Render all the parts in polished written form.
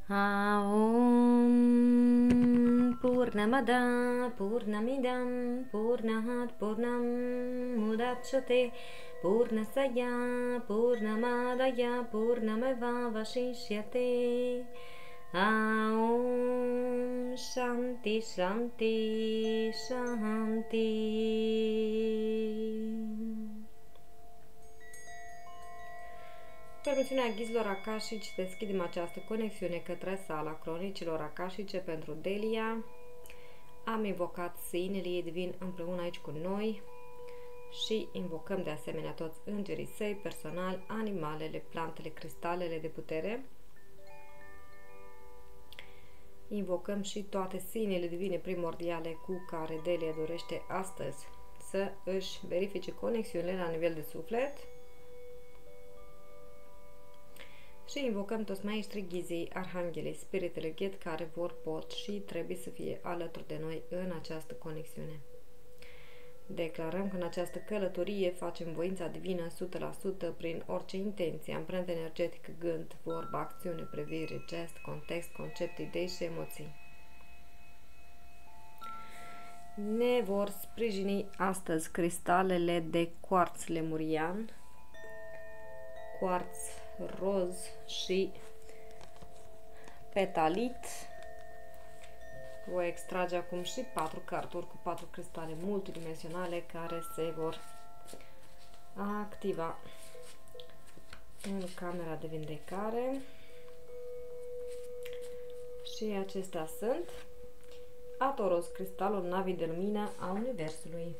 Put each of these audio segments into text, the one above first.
Om Purnamada Purnamidam Purnahat Purnam Mudachyate Purnasaya Purnamadaya Purnameva Vashishyate. Om Shanti Shanti Shanti. Permisiunea ghizilor akashici, deschidem această conexiune către sala cronicilor akashice pentru Delia. Am invocat sinele ei divin împreună aici cu noi și invocăm de asemenea toți îngerii săi, personal, animalele, plantele, cristalele de putere. Invocăm și toate sinele divine primordiale cu care Delia dorește astăzi să își verifice conexiunile la nivel de suflet. Și invocăm toți maestrii ghizii, arhanghelii, spiritele ghet care vor, pot și trebuie să fie alături de noi în această conexiune. Declarăm că în această călătorie facem voința divină 100% prin orice intenție, amprentă energetică, gând, vorbă, acțiune, privire, gest, context, concept, idei și emoții. Ne vor sprijini astăzi cristalele de cuarț lemurian, cuarț roz și petalit. Voi extrage acum și 4 carturi cu 4 cristale multidimensionale care se vor activa în camera de vindecare. Și acestea sunt Atoros, cristalul navii de lumină a Universului.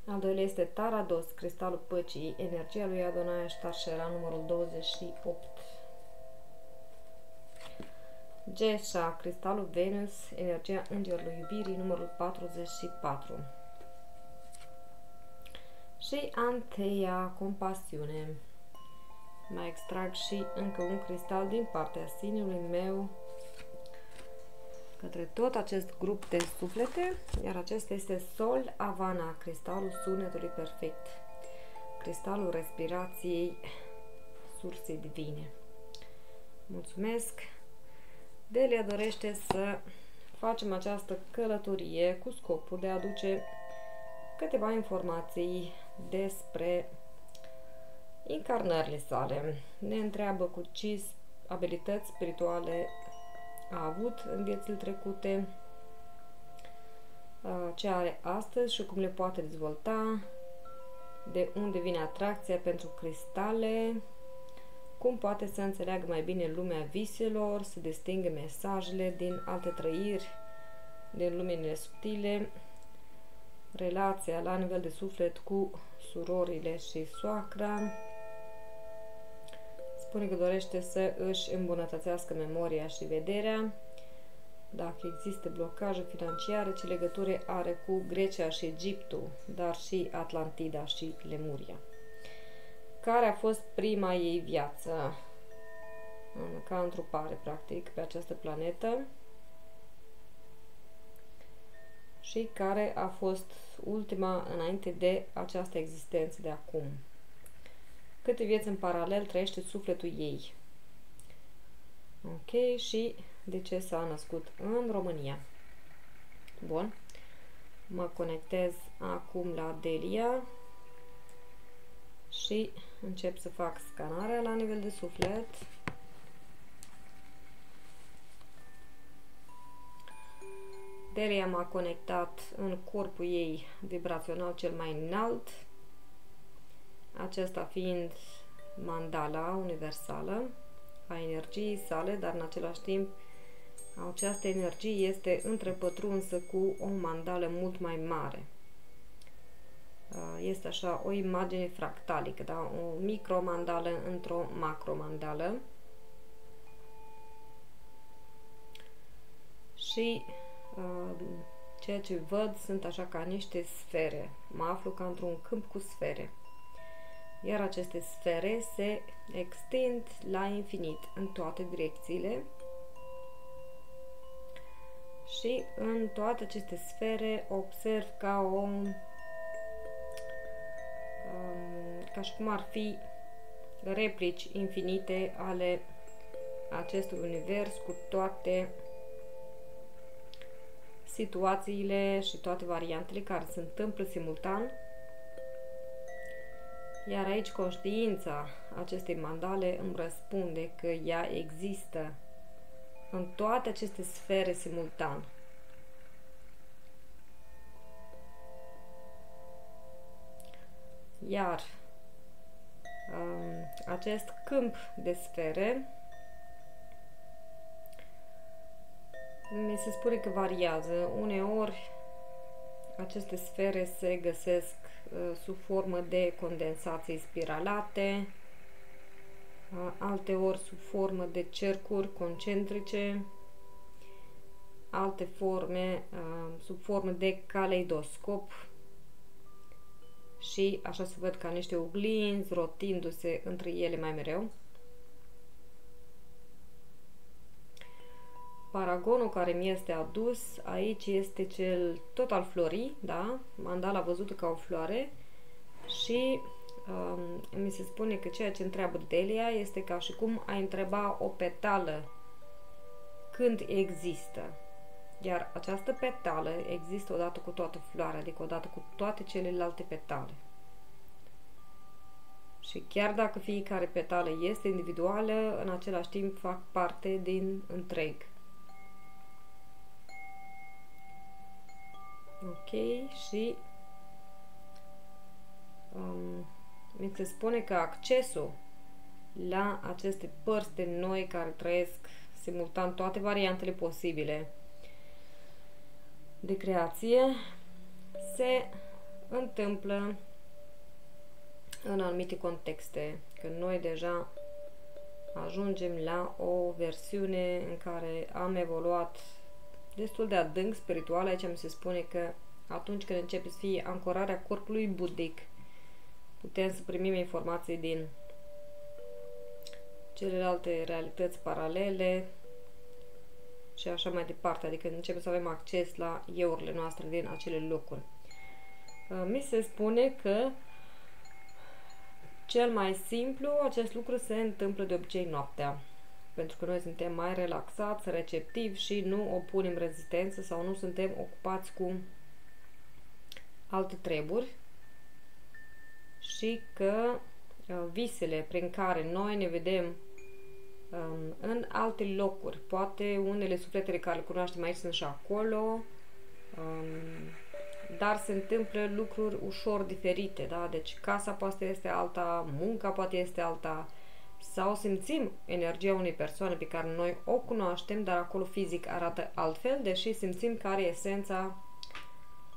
Al doilea este Tarados, cristalul păcii, energia lui Adonai Ashtar numărul 28. Gesha, cristalul Venus, energia îngerului iubirii, numărul 44. Și Anteia, compasiune. Mai extrag și încă un cristal din partea sinelui meu către tot acest grup de suflete, iar acesta este Sol Havana, cristalul sunetului perfect, cristalul respirației sursei divine. Mulțumesc! Delia dorește să facem această călătorie cu scopul de a aduce câteva informații despre încarnările sale. Ne întreabă cu ce abilități spirituale a avut în viețile trecute, ce are astăzi și cum le poate dezvolta, de unde vine atracția pentru cristale, cum poate să înțeleagă mai bine lumea viselor, să distingă mesajele din alte trăiri, din luminile subtile, relația la nivel de suflet cu surorile și soacra. Spune că dorește să își îmbunătățească memoria și vederea, dacă există blocaje financiare, ce legătură are cu Grecia și Egiptul, dar și Atlantida și Lemuria. Care a fost prima ei viață ca întrupare, practic, pe această planetă și care a fost ultima înainte de această existență de acum. Câte vieți în paralel trăiește sufletul ei. Ok, și de ce s-a născut în România. Bun. Mă conectez acum la Delia și încep să fac scanarea la nivel de suflet. Delia m-a conectat în corpul ei vibrațional cel mai înalt, acesta fiind mandala universală a energiei sale, dar în același timp această energie este întrepătrunsă cu o mandală mult mai mare. Este așa o imagine fractalică, da? O micromandală într-o macromandală. Și ceea ce văd sunt așa ca niște sfere. Mă aflu ca într-un câmp cu sfere. Iar aceste sfere se extind la infinit în toate direcțiile. Și în toate aceste sfere observ ca și cum ar fi replici infinite ale acestui univers cu toate situațiile și toate variantele care se întâmplă simultan. Iar aici conștiința acestei mandale îmi răspunde că ea există în toate aceste sfere simultan. Iar acest câmp de sfere mi se spune că variază. Uneori aceste sfere se găsesc sub formă de condensații spiralate, alteori sub formă de cercuri concentrice, alte forme sub formă de caleidoscop și așa se văd ca niște oglinzi rotindu-se între ele mai mereu. Paragonul care mi este adus aici este cel tot al florii, da? Mandala văzută ca o floare și mi se spune că ceea ce întreabă Delia este ca și cum ai întreba o petală când există. Iar această petală există odată cu toată floarea, adică odată cu toate celelalte petale. Și chiar dacă fiecare petală este individuală, în același timp fac parte din întreg. Ok, și mi se spune că accesul la aceste părți de noi care trăiesc simultan toate variantele posibile de creație se întâmplă în anumite contexte, când noi deja ajungem la o versiune în care am evoluat destul de adânc spiritual. Aici mi se spune că atunci când începe să fie ancorarea corpului budic, putem să primim informații din celelalte realități paralele și așa mai departe, adică începem să avem acces la eurile noastre din acele locuri. Mi se spune că cel mai simplu, acest lucru se întâmplă de obicei noaptea, pentru că noi suntem mai relaxați, receptivi și nu opunem rezistență sau nu suntem ocupați cu alte treburi și că visele prin care noi ne vedem în alte locuri, poate unele sufletele care le cunoaștem aici sunt și acolo, dar se întâmplă lucruri ușor diferite, da? Deci casa poate este alta, munca poate este alta, sau simțim energia unei persoane pe care noi o cunoaștem, dar acolo fizic arată altfel, deși simțim care e esența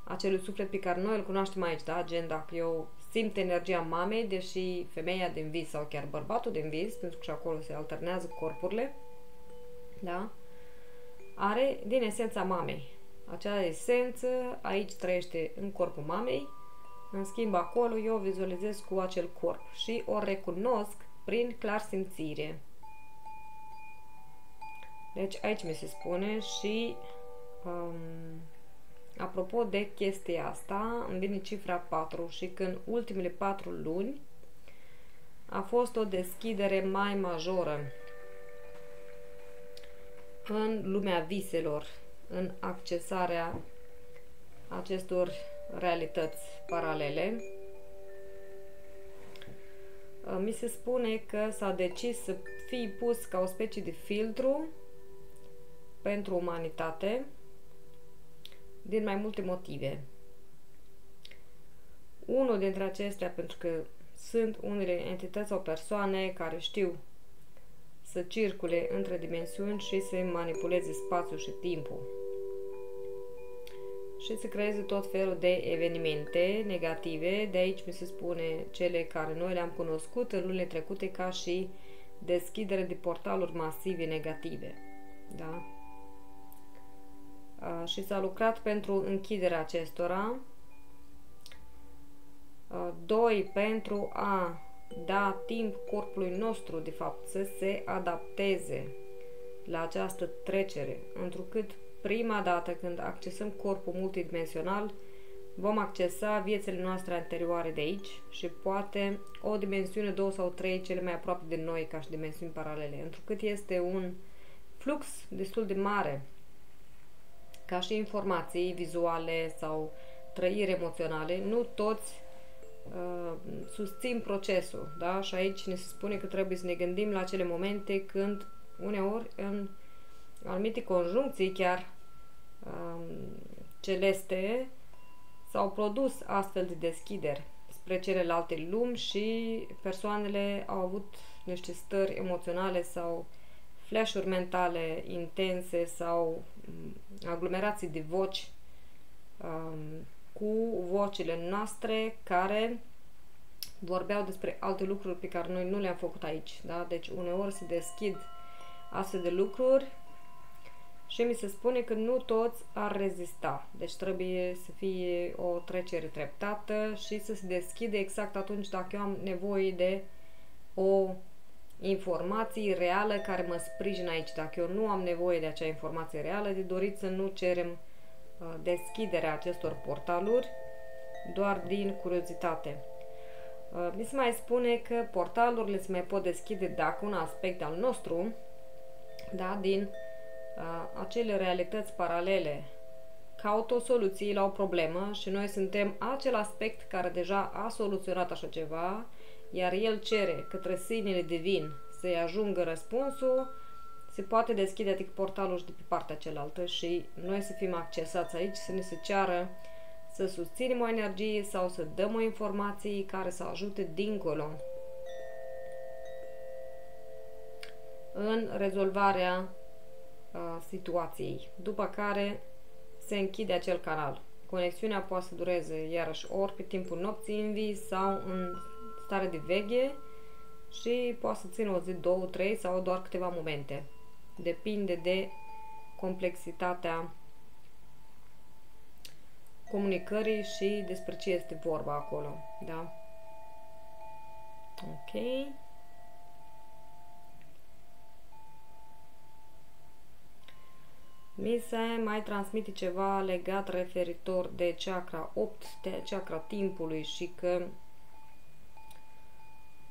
acelui suflet pe care noi îl cunoaștem aici, da? Gen, dacă eu simt energia mamei, deși femeia din vis sau chiar bărbatul din vis, pentru că și acolo se alternează corpurile, da? Are din esența mamei. Acea esență aici trăiește în corpul mamei, în schimb acolo eu o vizualizez cu acel corp și o recunosc prin clarsimțire. Deci aici mi se spune și apropo de chestia asta, îmi vine cifra 4 și când ultimele 4 luni a fost o deschidere mai majoră în lumea viselor, în accesarea acestor realități paralele. Mi se spune că s-a decis să fie pus ca o specie de filtru pentru umanitate din mai multe motive. Unul dintre acestea pentru că sunt unele entități sau persoane care știu să circule între dimensiuni și să manipuleze spațiul și timpul și să creeze tot felul de evenimente negative. De aici mi se spune cele care noi le-am cunoscut în lunile trecute ca și deschidere de portaluri masive negative. Da? Și s-a lucrat pentru închiderea acestora. 2. Pentru a da timp corpului nostru, de fapt, să se adapteze la această trecere, întrucât prima dată când accesăm corpul multidimensional, vom accesa viețile noastre anterioare de aici și poate o dimensiune, 2 sau 3 cele mai aproape de noi ca și dimensiuni paralele, întrucât este un flux destul de mare ca și informații vizuale sau trăiri emoționale. Nu toți susțin procesul, da? Și aici ne se spune că trebuie să ne gândim la acele momente când uneori în anumite conjuncții chiar celeste s-au produs astfel de deschideri spre celelalte lumi și persoanele au avut niște stări emoționale sau flash-uri mentale intense sau aglomerații de voci cu vocile noastre care vorbeau despre alte lucruri pe care noi nu le-am făcut aici. Da? Deci uneori se deschid astfel de lucruri și mi se spune că nu toți ar rezista. Deci trebuie să fie o trecere treptată și să se deschide exact atunci dacă eu am nevoie de o informație reală care mă sprijină aici. Dacă eu nu am nevoie de acea informație reală, de dorit să nu cerem deschiderea acestor portaluri doar din curiozitate. Mi se mai spune că portalurile se mai pot deschide dacă un aspect al nostru, da, din acele realități paralele caută o soluție la o problemă și noi suntem acel aspect care deja a soluționat așa ceva, iar el cere către sinele divin să-i ajungă răspunsul, se poate deschide adică portalul și de pe partea cealaltă și noi să fim accesați aici, să ne se ceară să susținem o energie sau să dăm o informație care să ajute dincolo în rezolvarea situației, după care se închide acel canal. Conexiunea poate să dureze iarăși ori pe timpul nopții în vis sau în stare de veche și poate să țină o zi, 2, 3 sau doar câteva momente. Depinde de complexitatea comunicării și despre ce este vorba acolo. Da? Ok. Mi se mai transmite ceva legat referitor de chakra 8, de chakra timpului și că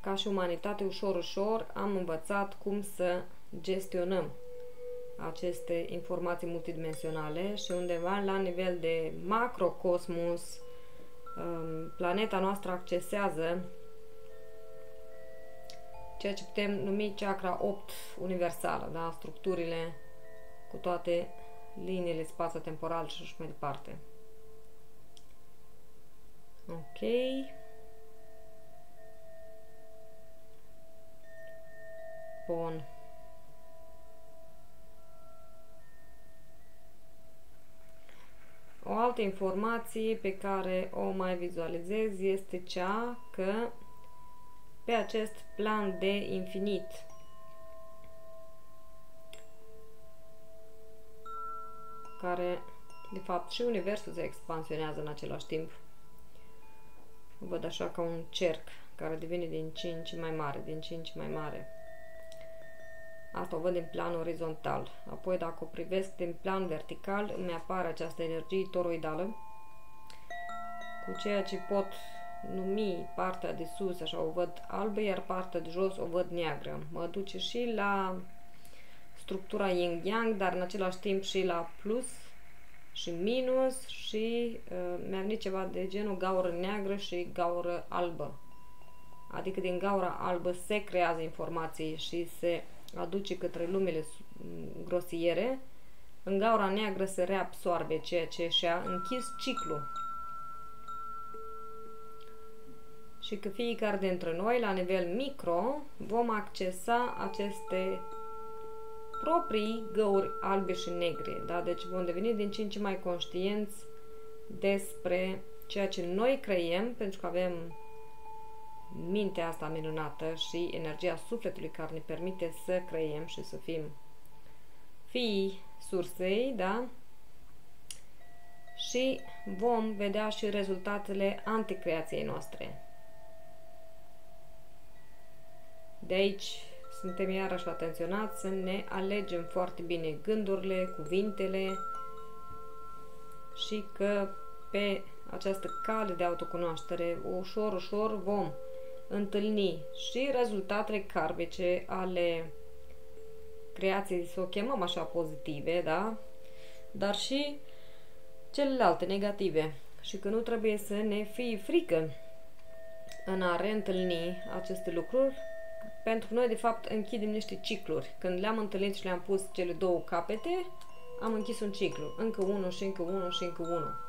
ca și umanitate ușor am învățat cum să gestionăm aceste informații multidimensionale și undeva la nivel de macrocosmos planeta noastră accesează ceea ce putem numi chakra 8 universală, da? Structurile cu toate liniile spațio-temporale și așa mai departe. Ok. Bun. O altă informație pe care o mai vizualizez este cea că pe acest plan de infinit care, de fapt, și universul se expansionează în același timp. O văd așa ca un cerc care devine din ce în ce mai mare, din ce în ce mai mare. Asta o văd în plan orizontal. Apoi, dacă o privesc din plan vertical, îmi apare această energie toroidală, cu ceea ce pot numi partea de sus, așa o văd albă, iar partea de jos o văd neagră. Mă duce și la structura yin-yang, dar în același timp și la plus și minus și mi-a venit ceva de genul gaură neagră și gaură albă. Adică din gaura albă se creează informații și se aduce către lumele grosiere, în gaura neagră se reabsorbe ceea ce și-a închis ciclul. Și că fiecare dintre noi, la nivel micro, vom accesa aceste proprii găuri albe și negre. Da? Deci vom deveni din ce în ce mai conștienți despre ceea ce noi creiem, pentru că avem mintea asta minunată și energia sufletului care ne permite să creiem și să fim fiii sursei, da? Și vom vedea și rezultatele anticreației noastre. De aici suntem iarăși atenționați să ne alegem foarte bine gândurile, cuvintele și că pe această cale de autocunoaștere, ușor, ușor vom întâlni și rezultatele karmice ale creației, să o chemăm așa, pozitive, da? Dar și celelalte negative. Și că nu trebuie să ne fie frică în a reîntâlni aceste lucruri, pentru că noi, de fapt, închidem niște cicluri. Când le-am întâlnit și le-am pus cele două capete, am închis un ciclu. Încă unul și încă unul și încă unul.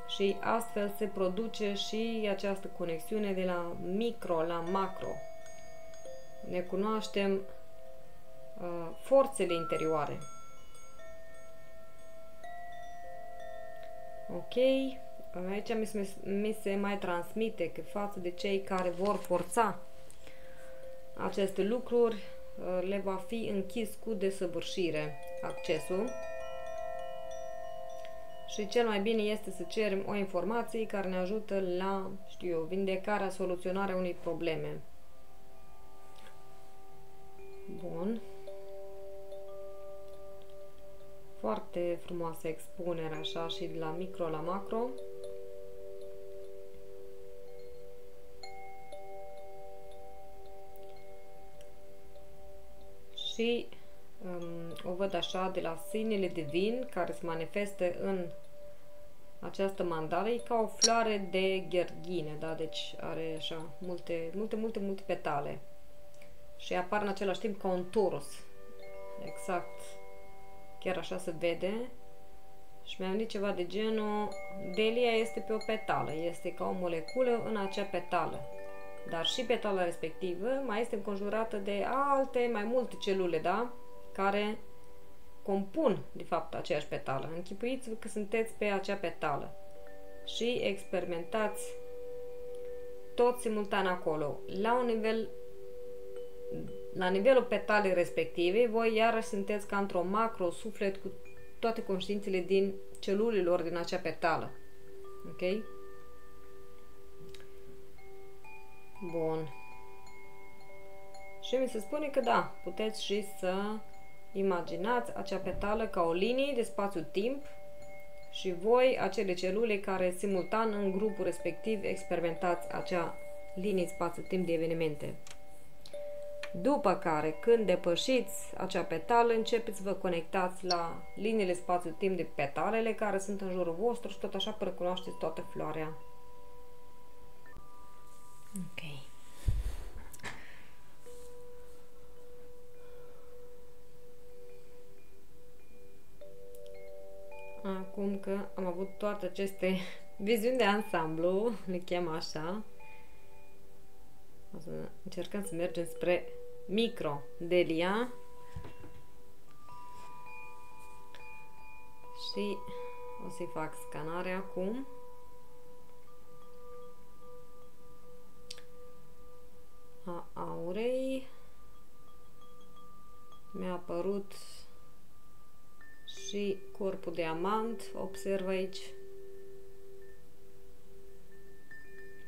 Și astfel se produce și această conexiune de la micro la macro. Ne cunoaștem forțele interioare. Ok, aici mi se mai transmite că față de cei care vor forța aceste lucruri, le va fi închis cu desăvârșire accesul. Și cel mai bine este să cerem o informație care ne ajută la, știu eu, vindecarea, soluționarea unei probleme. Bun. Foarte frumoasă expunere, așa, și de la micro la macro. Și o văd așa de la sinele divin care se manifestă în această mandală, e ca o floare de gherghine, da? Deci are așa multe petale și apar în același timp ca un torus, exact, chiar așa se vede. Și mi-am gândit ceva de genul, Delia este pe o petală, este ca o moleculă în acea petală, dar și petala respectivă mai este înconjurată de alte, mai multe celule, da? Care compun, de fapt, aceeași petală. Închipuiți-vă că sunteți pe acea petală și experimentați tot simultan acolo. La nivelul petalei respective, voi iarăși sunteți ca într-o macro suflet cu toate conștiințele din celulelor din acea petală. Ok? Bun. Și mi se spune că da, puteți și să imaginați acea petală ca o linie de spațiu-timp și voi, acele celule care simultan în grupul respectiv experimentați acea linie spațiu-timp de evenimente. După care, când depășiți acea petală, începeți să vă conectați la liniile spațiu-timp de petalele care sunt în jurul vostru și tot așa până cunoașteți toată floarea. Ok. Acum că am avut toate aceste viziuni de ansamblu, le chem așa, o să încercăm să mergem spre micro Delia și o să-i fac scanare acum. A aurei mi-a apărut și corpul diamant, observ aici,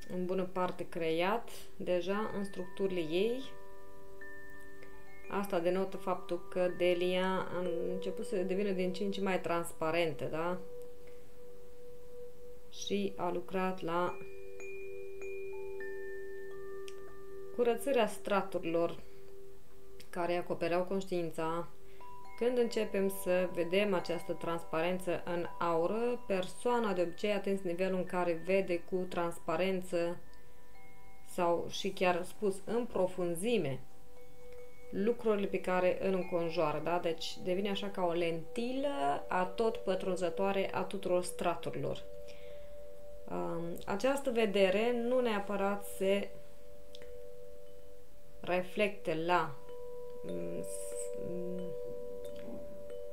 în bună parte creat deja în structurile ei. Asta denotă faptul că Delia a început să devină din ce în ce mai transparentă, da? Și a lucrat la curățarea straturilor care acopereau conștiința. Când începem să vedem această transparență în aură, persoana de obicei a atins nivelul în care vede cu transparență sau și chiar spus în profunzime lucrurile pe care îl înconjoară, da? Deci devine așa ca o lentilă atot pătrunzătoare a tuturor straturilor. Această vedere nu neapărat se reflecte la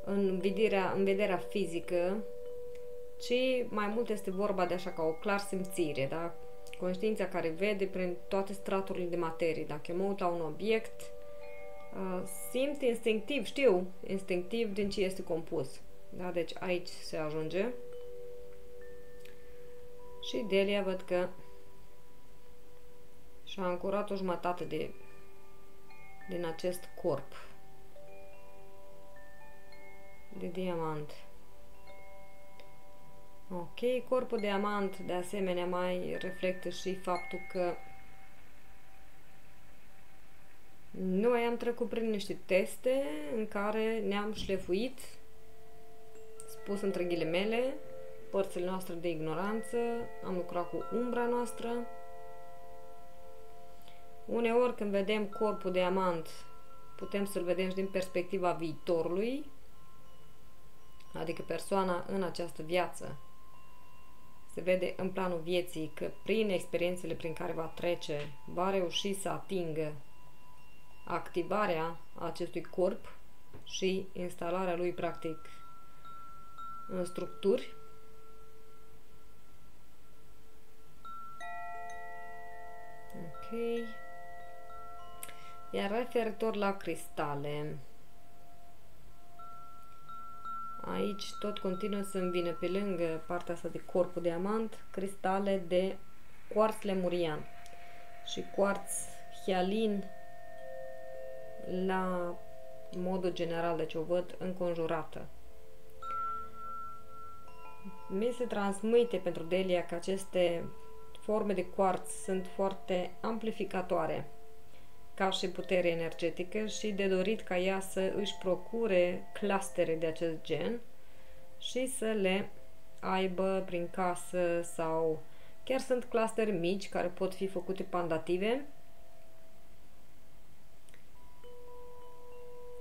în vederea fizică, ci mai mult este vorba de așa ca o clarsimțire, da? Conștiința care vede prin toate straturile de materie. Dacă eu mă uit la un obiect, simt instinctiv, știu instinctiv din ce este compus. Da? Deci aici se ajunge. Și Delia văd că și-a ancorat o jumătate din acest corp de diamant. Ok, corpul diamant de asemenea mai reflectă și faptul că noi am trecut prin niște teste în care ne-am șlefuit, spus între ghilimele, părțile noastre de ignoranță, am lucrat cu umbra noastră. Uneori când vedem corpul diamant, putem să-l vedem și din perspectiva viitorului, adică persoana în această viață se vede în planul vieții că prin experiențele prin care va trece, va reuși să atingă activarea acestui corp și instalarea lui practic în structuri. Ok. Iar referitor la cristale, aici tot continuă să-mi vină pe lângă partea asta de corpul diamant cristale de cuarț lemurian și cuarț hialin la modul general, deci o văd înconjurată. Mi se transmite pentru Delia că aceste forme de cuarț sunt foarte amplificatoare ca și putere energetică și de dorit ca ea să își procure clustere de acest gen și să le aibă prin casă, sau chiar sunt clustere mici care pot fi făcute pandative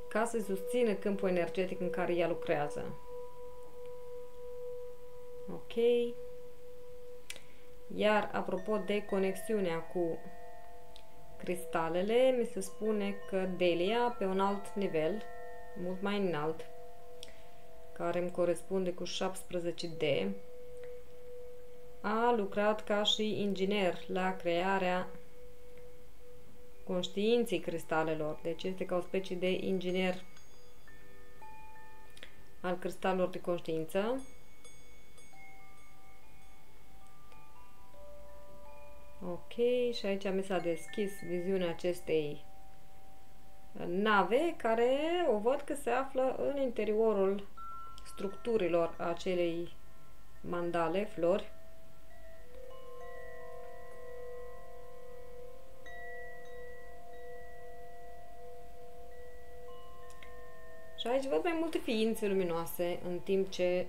ca să susțină câmpul energetic în care ea lucrează. Ok. Iar apropo de conexiunea cu cristalele, mi se spune că Delia, pe un alt nivel, mult mai înalt, care îmi corespunde cu 17D, a lucrat ca și inginer la crearea conștiinței cristalelor. Deci este ca o specie de inginer al cristalelor de conștiință. Ok, și aici mi s-a deschis viziunea acestei nave, care o văd că se află în interiorul structurilor acelei mandale, flori. Și aici văd mai multe ființe luminoase, în timp ce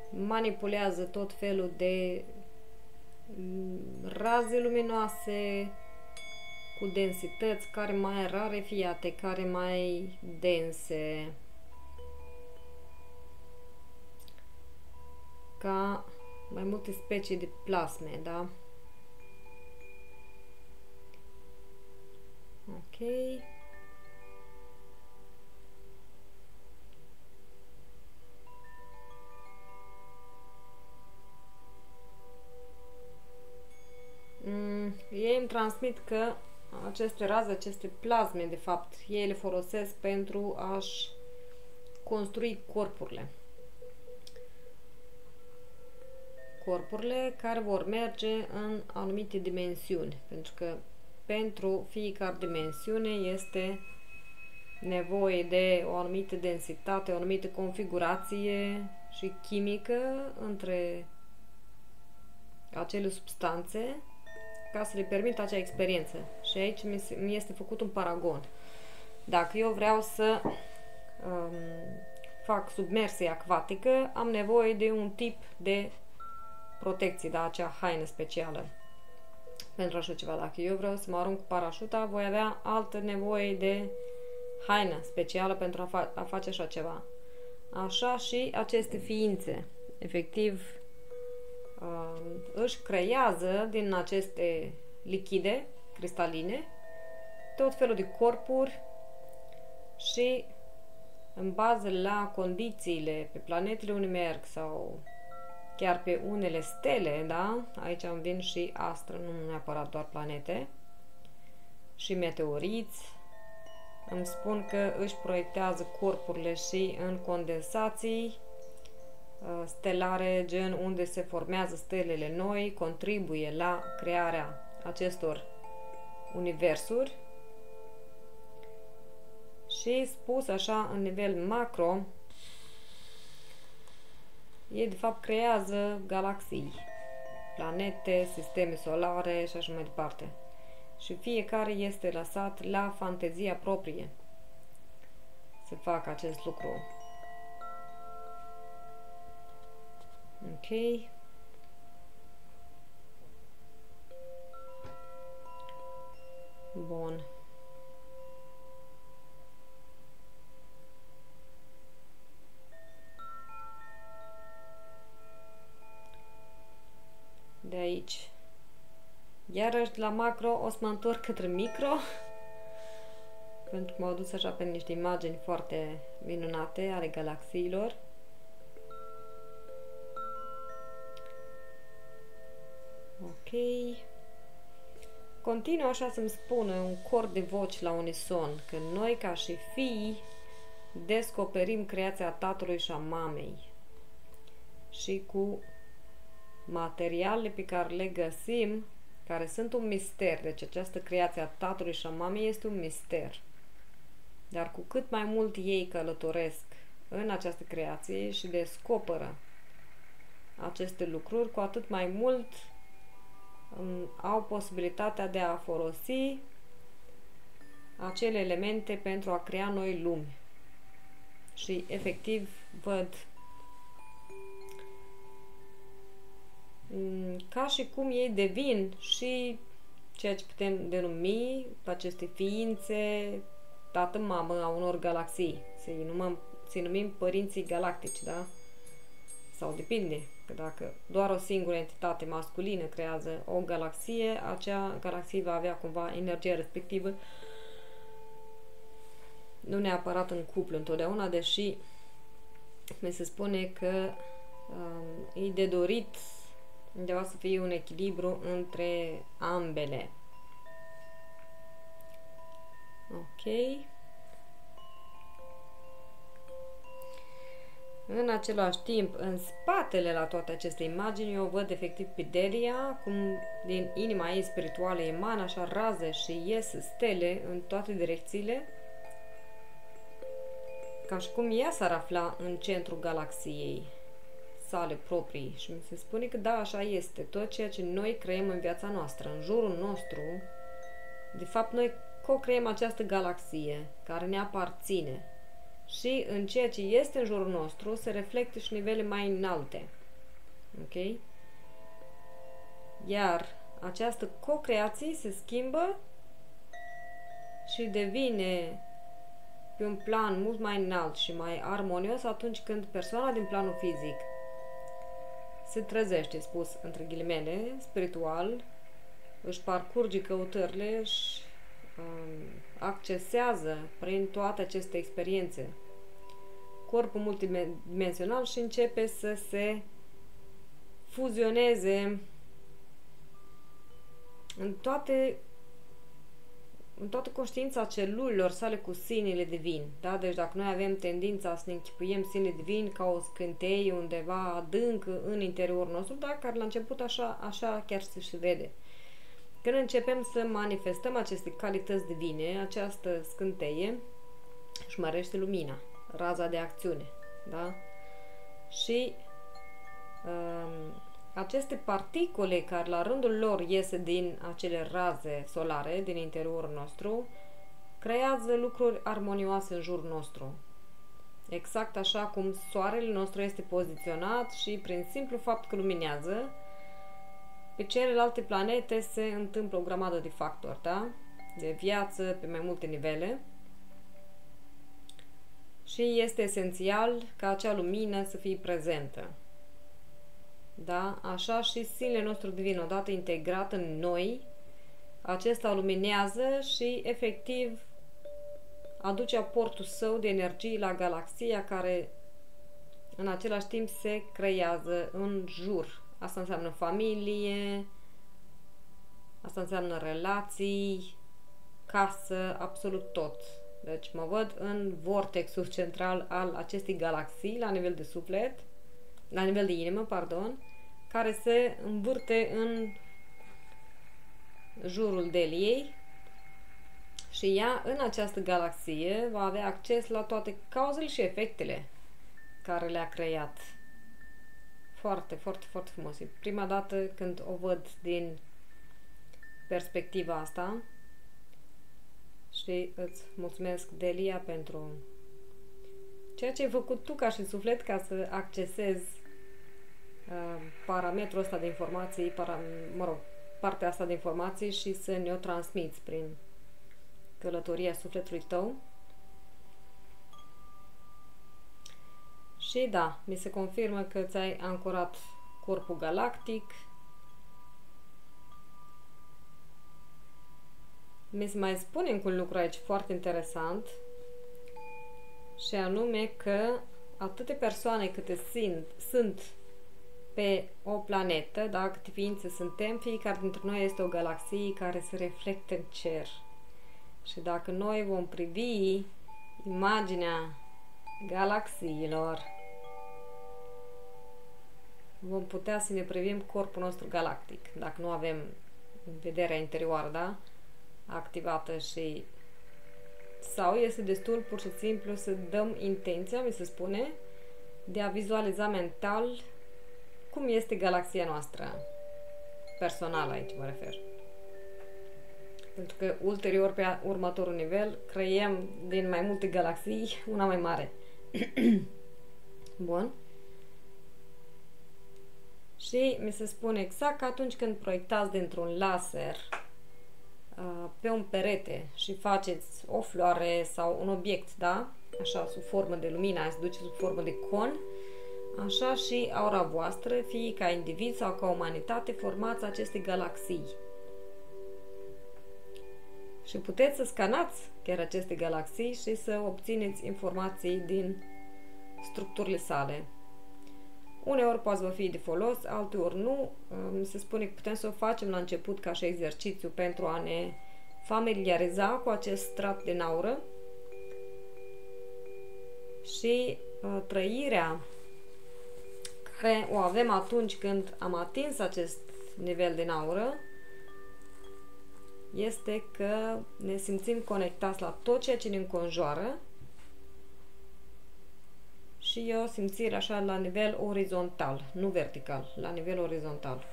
manipulează tot felul de raze luminoase cu densități care mai rarefiate, care mai dense, ca mai multe specii de plasme, da? Ok. Ei îmi transmit că aceste raze, aceste plasme, de fapt, ei le folosesc pentru a-și construi corpurile. Corpurile care vor merge în anumite dimensiuni, pentru că pentru fiecare dimensiune este nevoie de o anumită densitate, o anumită configurație și chimică între acele substanțe ca să le permită acea experiență. Și aici mi este făcut un paragon. Dacă eu vreau să fac submersie acvatică, am nevoie de un tip de protecție, da, acea haină specială pentru așa ceva. Dacă eu vreau să mă arunc cu parașuta, voi avea altă nevoie de haină specială pentru a face așa ceva. Așa și aceste ființe, efectiv, își creează din aceste lichide cristaline tot felul de corpuri și în bază la condițiile pe planetele unde merg sau chiar pe unele stele, da? Aici îmi vin și astre, nu neapărat doar planete, și meteoriți. Îmi spun că își proiectează corpurile și în condensații stelare, gen unde se formează stelele noi, contribuie la crearea acestor universuri. Și spus așa în nivel macro, ei de fapt creează galaxii, planete, sisteme solare și așa mai departe. Și fiecare este lăsat la fantezia proprie să facă acest lucru. Ok. Bun. De aici. Iarăși de la macro o să mă întorc către micro. Pentru că m-au dus așa pe niște imagini foarte minunate ale galaxiilor. Ok. Continuă așa să-mi spună un cor de voci la unison că noi ca și fii descoperim creația tatălui și a mamei și cu materialele pe care le găsim, care sunt un mister. Deci această creație a tatălui și a mamei este un mister. Dar cu cât mai mult ei călătoresc în această creație și descoperă aceste lucruri, cu atât mai mult au posibilitatea de a folosi acele elemente pentru a crea noi lumi. Și efectiv văd ca și cum ei devin și ceea ce putem denumi aceste ființe tată-mamă a unor galaxii. Să-i numim părinții galactici, da? Sau depinde, că dacă doar o singură entitate masculină creează o galaxie, acea galaxie va avea cumva energia respectivă, nu neapărat în cuplu întotdeauna, deși mi se spune că e de dorit undeva să fie un echilibru între ambele. Ok. În același timp, în spatele la toate aceste imagini, eu văd efectiv pe Delia, cum din inima ei spirituală emană așa raze și ies stele în toate direcțiile, ca și cum ea s-ar afla în centrul galaxiei sale proprii. Și mi se spune că da, așa este. Tot ceea ce noi creăm în viața noastră, în jurul nostru, de fapt noi co-creăm această galaxie care ne aparține. Și în ceea ce este în jurul nostru se reflectă și nivele mai înalte. Ok? Iar această co-creație se schimbă și devine pe un plan mult mai înalt și mai armonios atunci când persoana din planul fizic se trezește, spus între ghilimele, spiritual, își parcurge căutările, își accesează prin toate aceste experiențe corpul multidimensional și începe să se fuzioneze în toată conștiința celulelor sale cu sinele divin. Da? Deci dacă noi avem tendința să ne închipuiem sinele divin ca o scânteie undeva adânc în interiorul nostru, da? Care la început așa chiar se vede. Când începem să manifestăm aceste calități divine, această scânteie își mărește lumina, raza de acțiune. Da? Și aceste particule care la rândul lor iese din acele raze solare, din interiorul nostru, creează lucruri armonioase în jurul nostru. Exact așa cum soarele nostru este poziționat și prin simplu fapt că luminează, pe celelalte planete se întâmplă o grămadă de factori, da? De viață pe mai multe nivele. Și este esențial ca acea lumină să fie prezentă. Da? Așa și sinele nostru divin, odată integrat în noi, acesta luminează și efectiv aduce aportul său de energie la galaxia care în același timp se creează în jur. Asta înseamnă familie, asta înseamnă relații, casă, absolut tot. Deci mă văd în vortexul central al acestei galaxii la nivel de suflet, la nivel de inimă, pardon, care se învârte în jurul Deliei și ea, în această galaxie, va avea acces la toate cauzele și efectele care le-a creat. Foarte, foarte, foarte frumos. E prima dată când o văd din perspectiva asta și îți mulțumesc, Delia, pentru ceea ce ai făcut tu ca și suflet ca să accesezi parametrul ăsta de informații, partea asta de informații și să ne-o transmiți prin călătoria sufletului tău. Și da, mi se confirmă că ți-ai ancorat corpul galactic. Mi se mai spune încă un lucru aici foarte interesant, și anume că atâtea persoane câte sunt pe o planetă, da, câte ființe suntem, fiecare dintre noi este o galaxie care se reflectă în cer. Și dacă noi vom privi imaginea galaxiilor, vom putea să ne privim corpul nostru galactic, dacă nu avem vederea interioară, da, activată, și sau este destul pur și simplu să dăm intenția, mi se spune, de a vizualiza mental cum este galaxia noastră personală, aici mă refer. Pentru că ulterior, pe următorul nivel, creiem din mai multe galaxii una mai mare. Bun. Și mi se spune exact că atunci când proiectați dintr-un laser pe un perete și faceți o floare sau un obiect, da? Așa, sub formă de lumină, se duce sub formă de con, așa și aura voastră, fie ca individ sau ca umanitate, formați aceste galaxii. Și puteți să scanați chiar aceste galaxii și să obțineți informații din structurile sale. Uneori poate să vă fie de folos, alteori nu. Mi se spune că putem să o facem la început ca și exercițiu pentru a ne familiariza cu acest strat din aură și trăirea care o avem atunci când am atins acest nivel din aură este că ne simțim conectați la tot ceea ce ne înconjoară și e o simțire așa la nivel orizontal, nu vertical, la nivel orizontal.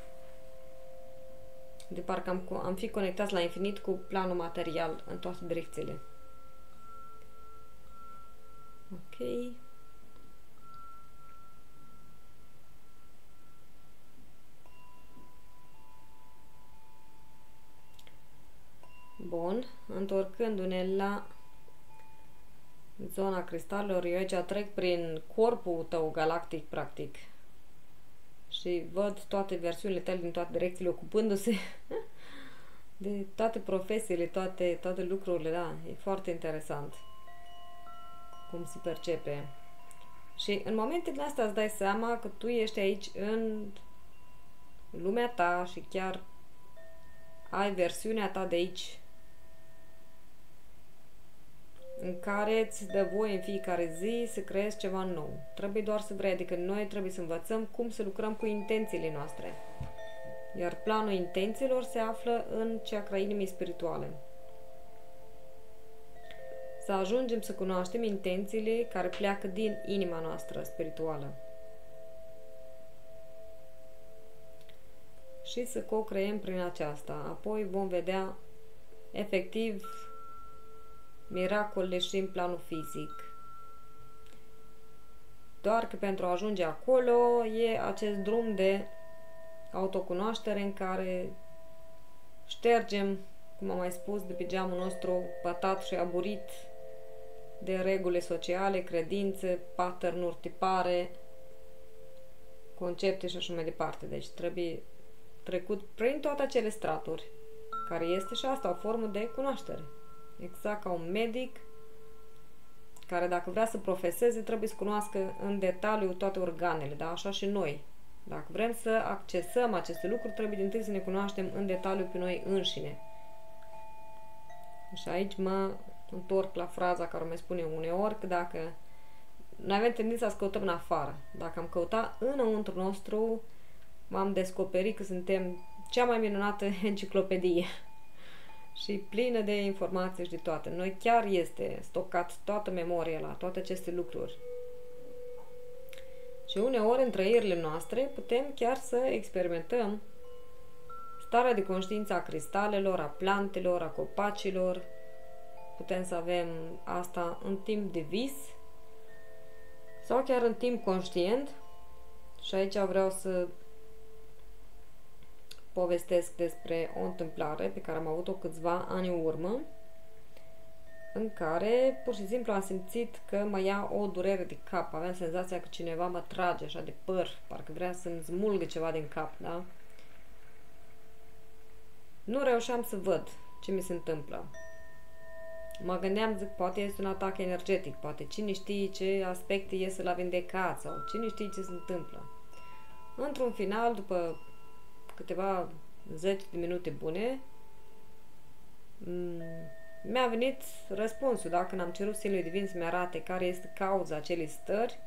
De parcă am fi conectați la infinit cu planul material în toate direcțiile. Ok. Bun, întorcându-ne la zona cristalelor, eu aici trec prin corpul tău galactic, practic, și văd toate versiunile tale din toate direcțiile, ocupându-se de toate profesiile, toate lucrurile, da, e foarte interesant cum se percepe. Și în momentele astea îți dai seama că tu ești aici în lumea ta și chiar ai versiunea ta de aici în care îți dă voie în fiecare zi să creezi ceva nou. Trebuie doar să vrei, adică noi trebuie să învățăm cum să lucrăm cu intențiile noastre. Iar planul intențiilor se află în chakra inimii spirituale. Să ajungem să cunoaștem intențiile care pleacă din inima noastră spirituală. Și să co-creăm prin aceasta. Apoi vom vedea efectiv miracolele și în planul fizic. Doar că pentru a ajunge acolo e acest drum de autocunoaștere în care ștergem, cum am mai spus, de pe geamul nostru pătat și aburit de reguli sociale, credințe, pattern-uri, tipare, concepte și așa mai departe. Deci trebuie trecut prin toate acele straturi, care este și asta o formă de cunoaștere. Exact ca un medic care, dacă vrea să profeseze, trebuie să cunoască în detaliu toate organele, da? Așa și noi. Dacă vrem să accesăm aceste lucruri, trebuie din tâi să ne cunoaștem în detaliu pe noi înșine. Și aici mă întorc la fraza care mi spune uneori că dacă noi avem tendința să căutăm în afară, dacă am căutat înăuntru nostru, m-am descoperit că suntem cea mai minunată enciclopedie și plină de informații și de toate. Noi chiar este stocat toată memoria la toate aceste lucruri. Și Și uneori, în trăirile noastre, putem chiar să experimentăm starea de conștiință a cristalelor, a plantelor, a copacilor. Putem să avem asta în timp de vis sau chiar în timp conștient. Și aici vreau să povestesc despre o întâmplare pe care am avut-o câțiva ani în urmă, în care pur și simplu am simțit că mă ia o durere de cap. Aveam senzația că cineva mă trage așa de păr, parcă vrea să-mi smulgă ceva din cap, da? Nu reușeam să văd ce mi se întâmplă. Mă gândeam, zic, poate este un atac energetic, poate cine știe ce aspecte iese la vindecat sau cine știe ce se întâmplă. Într-un final, după câteva 10 de minute bune, mi-a venit răspunsul, da? Când am cerut Sfinului Divin să-mi arate care este cauza acelei stări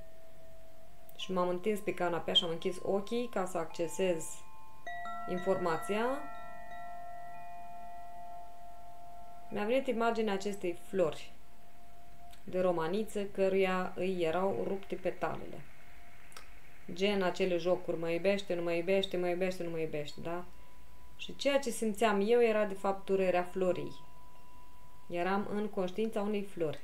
și m-am întins pe canapea și am închis ochii ca să accesez informația, mi-a venit imaginea acestei flori de romaniță căruia îi erau rupte petalele. Gen acele jocuri, mă iubește, nu mă iubește, mă iubește, nu mă iubește, da? Și ceea ce simțeam eu era de fapt durerea florii. Eram în conștiința unei flori.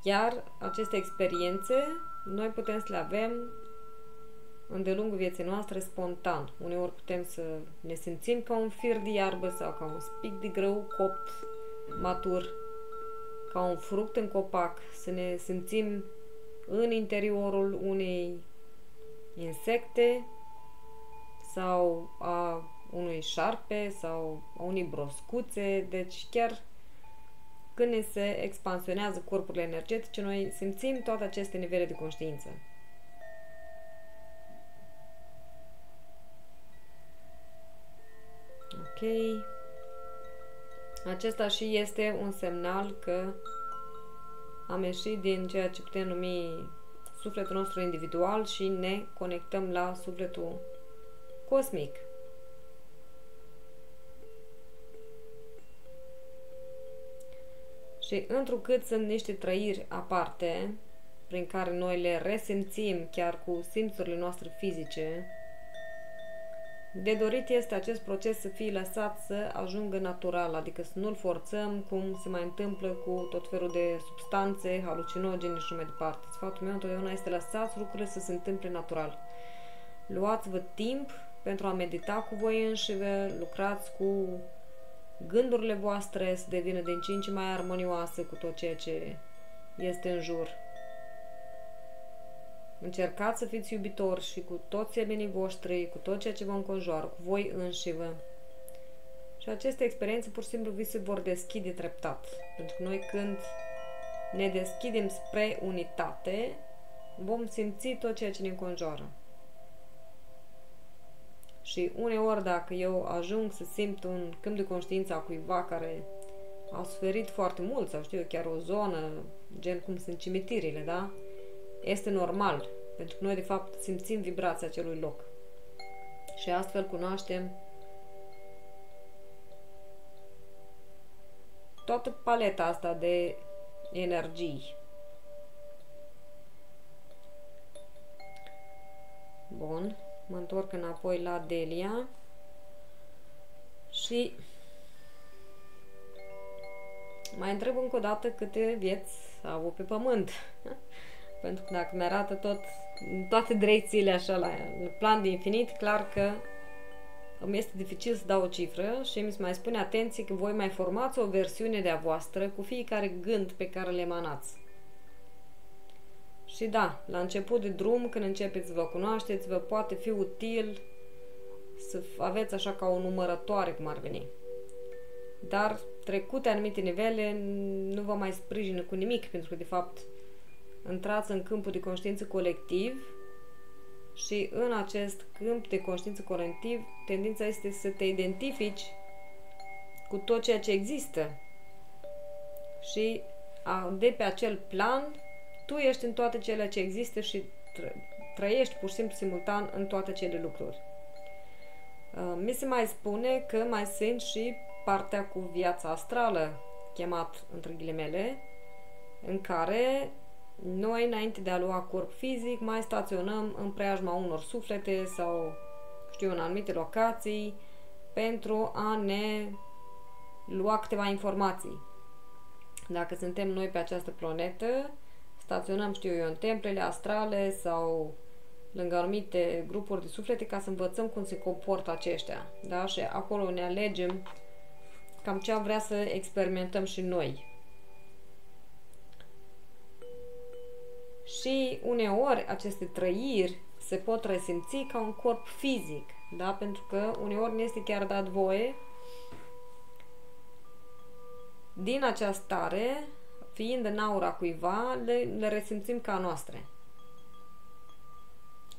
Iar aceste experiențe noi putem să le avem de lungul vieții noastre spontan. Uneori putem să ne simțim ca un fir de iarbă sau ca un spic de grâu copt, matur, ca un fruct în copac, să ne simțim în interiorul unei insecte sau a unui șarpe sau a unei broscuțe. Deci chiar când ne se expansionează corpurile energetice, noi simțim toate aceste nivele de conștiință. Ok. Acesta și este un semnal că am ieșit din ceea ce putem numi sufletul nostru individual și ne conectăm la sufletul cosmic. Și întrucât sunt niște trăiri aparte, prin care noi le resimțim chiar cu simțurile noastre fizice, de dorit este acest proces să fie lăsat să ajungă natural, adică să nu-l forțăm, cum se mai întâmplă cu tot felul de substanțe, halucinogene și mai departe. Sfatul meu întotdeauna este lăsați lucrurile să se întâmple natural. Luați-vă timp pentru a medita cu voi înșivă, lucrați cu gândurile voastre să devină din ce în ce mai armonioase cu tot ceea ce este în jur. Încercați să fiți iubitori și cu toți semenii voștri, cu tot ceea ce vă înconjoară, cu voi înșivă. Și aceste experiențe pur și simplu vi se vor deschide treptat. Pentru că noi când ne deschidem spre unitate, vom simți tot ceea ce ne înconjoară. Și uneori dacă eu ajung să simt un câmp de conștiință a cuiva care a suferit foarte mult, sau știu eu, chiar o zonă, gen cum sunt cimitirile, da? Este normal, pentru că noi de fapt simțim vibrația acelui loc. Și astfel cunoaștem toată paleta asta de energii. Bun, mă întorc înapoi la Delia și mai întreb încă o dată câte vieți a avut pe pământ. Pentru că dacă mi-arată toate direcțiile așa la plan de infinit, clar că îmi este dificil să dau o cifră și mi se mai spune atenție că voi mai formați o versiune de-a voastră cu fiecare gând pe care le emanați. Și da, la început de drum, când începeți să vă cunoașteți, vă poate fi util să aveți așa ca o numărătoare, cum ar veni. Dar trecute anumite nivele, nu vă mai sprijină cu nimic, pentru că de fapt intrați în câmpul de conștiință colectiv și în acest câmp de conștiință colectiv tendința este să te identifici cu tot ceea ce există și de pe acel plan tu ești în toate cele ce există și trăiești pur și simplu simultan în toate cele lucruri. Mi se mai spune că mai sunt și partea cu viața astrală, chemat între ghilimele, în care noi, înainte de a lua corp fizic, mai staționăm în preajma unor suflete sau, știu, în anumite locații pentru a ne lua câteva informații. Dacă suntem noi pe această planetă, staționăm, știu eu, în templele astrale sau lângă anumite grupuri de suflete ca să învățăm cum se comportă aceștia. Da? Și acolo ne alegem cam ce am vrea să experimentăm și noi. Și uneori aceste trăiri se pot resimți ca un corp fizic, da? Pentru că uneori ne este chiar dat voie din această stare, fiind în aura cuiva, le resimțim ca noastre.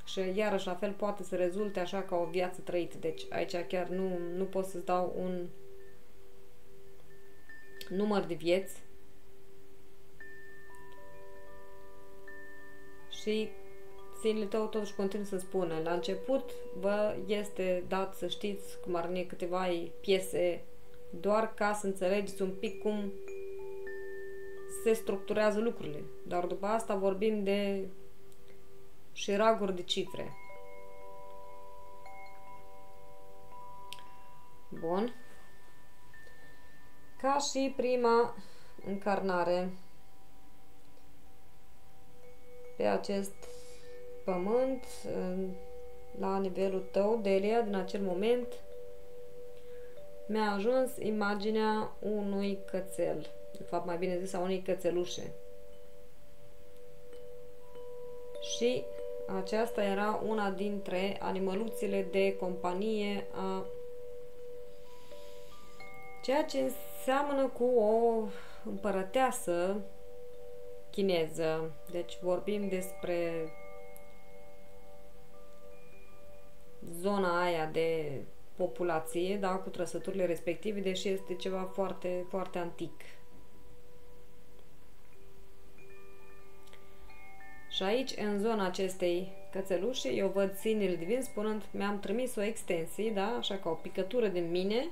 Și iarăși la fel poate să rezulte așa ca o viață trăită. Deci aici chiar nu pot să-ți dau un număr de vieți. Și sinele tău totuși continuă să spună. La început vă este dat să știți cum ar veni câteva piese doar ca să înțelegeți un pic cum se structurează lucrurile. Dar după asta vorbim de șiraguri de cifre. Bun. Ca și prima încarnare pe acest pământ, la nivelul tău, Delia, din acel moment, mi-a ajuns imaginea unui cățel. De fapt, mai bine zis, a unei cățelușe. Și aceasta era una dintre animăluțele de companie a ceea ce seamănă cu o împărăteasă chineză. Deci vorbim despre zona aia de populație, da, cu trăsăturile respective, deși este ceva foarte, foarte antic. Și aici, în zona acestei cățelușe, eu văd sinele divin spunând, mi-am trimis o extensie, da, așa ca o picătură din mine,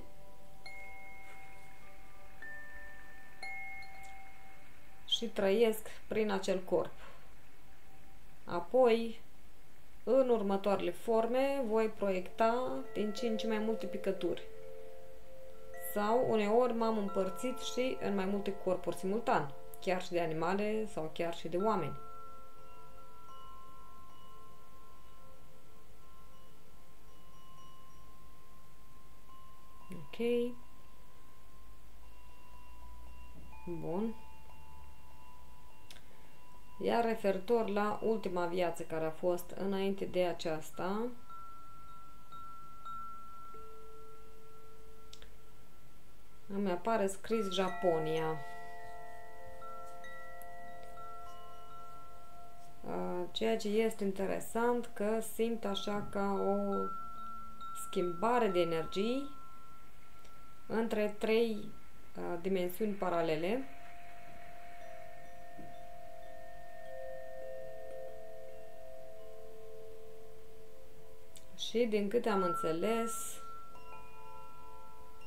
și trăiesc prin acel corp. Apoi, în următoarele forme, voi proiecta din ce în ce mai multe picături. Sau, uneori, m-am împărțit și în mai multe corpuri simultan, chiar și de animale sau chiar și de oameni. Ok. Bun. Iar referitor la ultima viață care a fost înainte de aceasta, îmi apare scris Japonia. Ceea ce este interesant că simt așa ca o schimbare de energii între trei dimensiuni paralele. Și din câte am înțeles,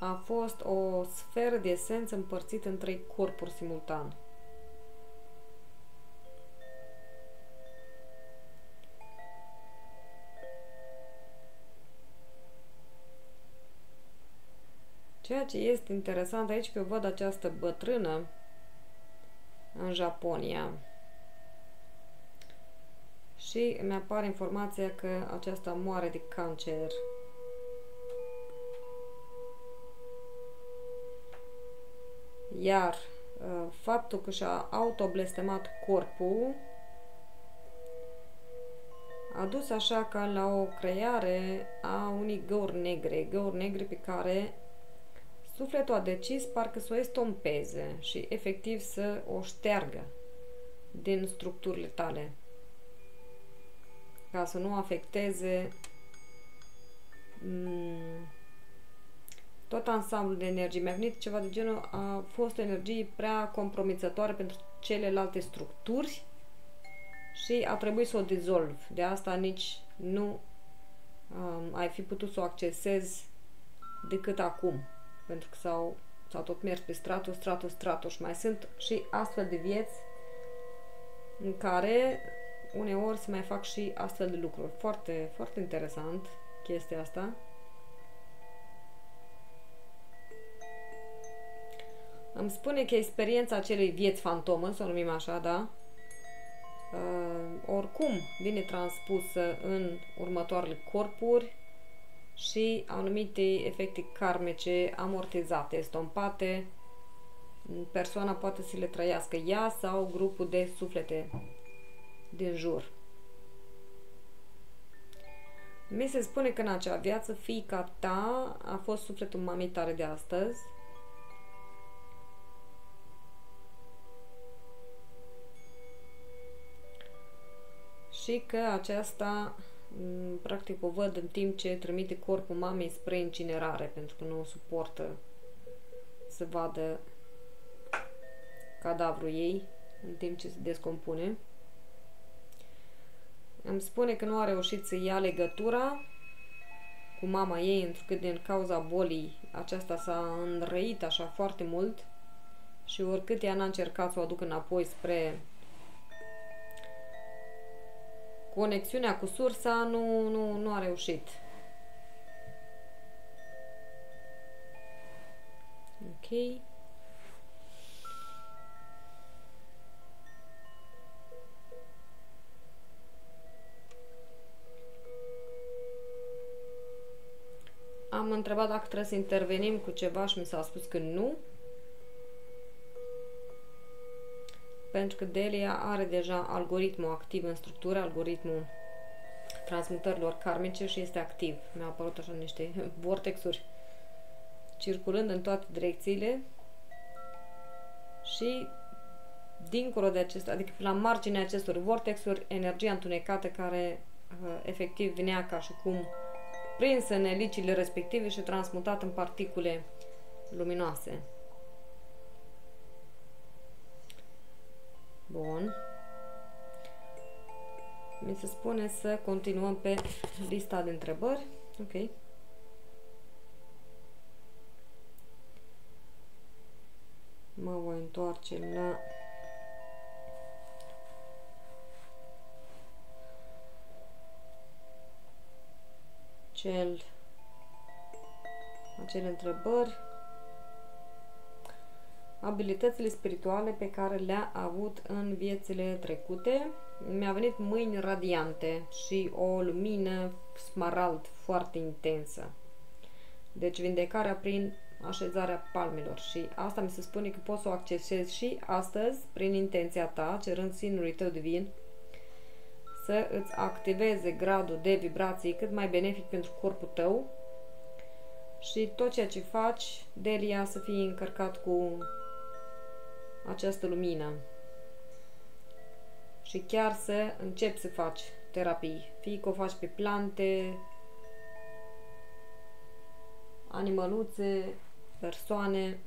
a fost o sferă de esență împărțită în trei corpuri simultan. Ceea ce este interesant aici că eu văd această bătrână în Japonia. Și îmi apare informația că aceasta moare de cancer. Iar faptul că și-a autoblestemat corpul a dus așa ca la o creare a unei găuri negre pe care sufletul a decis parcă să o estompeze și efectiv să o șteargă din structurile tale, ca să nu afecteze tot ansamblul de energie. Mi-a venit ceva de genul, a fost o energie prea compromițătoare pentru celelalte structuri și a trebuit să o dizolv. De asta nici nu ai fi putut să o accesezi decât acum, pentru că s-au tot mers pe stratul și mai sunt și astfel de vieți în care uneori se mai fac și astfel de lucruri. Foarte, foarte interesant chestia asta. Îmi spune că experiența acelei vieți fantomă, să o numim așa, da? Oricum vine transpusă în următoarele corpuri și anumite efecte karmice amortizate, estompate, persoana poate să le trăiască ea sau grupul de suflete din jur. Mi se spune că în acea viață fiica ta a fost sufletul mamei tale de astăzi. Și că aceasta, practic, o văd în timp ce trimite corpul mamei spre incinerare, pentru că nu o suportă să vadă cadavrul ei în timp ce se descompune. Îmi spune că nu a reușit să ia legătura cu mama ei, întrucât din cauza bolii aceasta s-a înrăit așa foarte mult și oricât ea n-a încercat să o aducă înapoi spre conexiunea cu sursa, nu a reușit. Ok. Am întrebat dacă trebuie să intervenim cu ceva și mi s-a spus că nu. Pentru că Delia are deja algoritmul activ în structură, algoritmul transmutărilor karmice și este activ. Mi-au apărut așa niște vortexuri circulând în toate direcțiile și dincolo de acestea, adică la marginea acestor vortexuri, energia întunecată care efectiv venea ca și cum prinsă în elicile respective și transmutată în particule luminoase. Bun. Mi se spune să continuăm pe lista de întrebări. Ok. Mă voi întoarce la acele întrebări. Abilitățile spirituale pe care le-a avut în viețile trecute. Mi-a venit mâini radiante și o lumină smarald foarte intensă. Deci vindecarea prin așezarea palmelor. Și asta mi se spune că poți să o accesezi și astăzi prin intenția ta, cerând sinului tău divin să îți activeze gradul de vibrații cât mai benefic pentru corpul tău și tot ceea ce faci, Delia, să fie încărcat cu această lumină și chiar să începi să faci terapii, fie că o faci pe plante, animăluțe, persoane,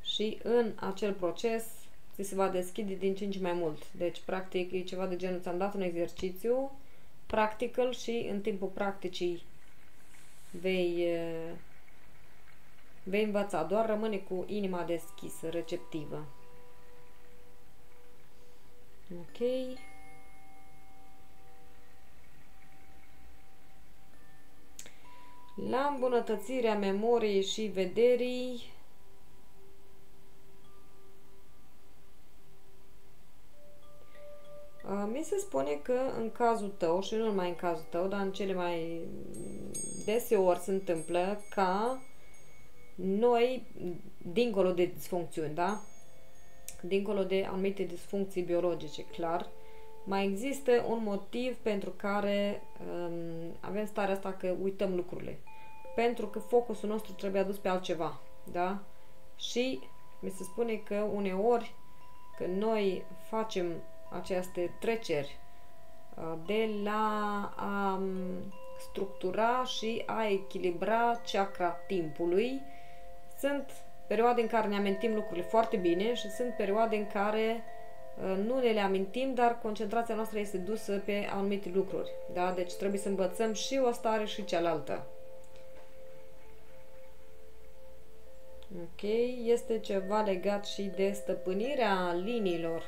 și în acel proces ți se va deschide din ce în ce mai mult. Deci, practic, e ceva de genul, ți-am dat un exercițiu practical și în timpul practicii vei învăța. Doar rămâne cu inima deschisă, receptivă. Ok. La îmbunătățirea memoriei și vederii, mi se spune că în cazul tău, și nu numai în cazul tău, dar în cele mai deseori se întâmplă ca noi, dincolo de disfuncțiuni, da? Dincolo de anumite disfuncții biologice, clar, mai există un motiv pentru care avem starea asta că uităm lucrurile. Pentru că focusul nostru trebuie adus pe altceva, da? Și mi se spune că uneori când noi facem aceste treceri de la a structura și a echilibra chakra timpului, sunt perioade în care ne amintim lucrurile foarte bine și sunt perioade în care nu ne le amintim, dar concentrația noastră este dusă pe anumite lucruri. Da? Deci trebuie să învățăm și o stare și cealaltă. Ok, este ceva legat și de stăpânirea liniilor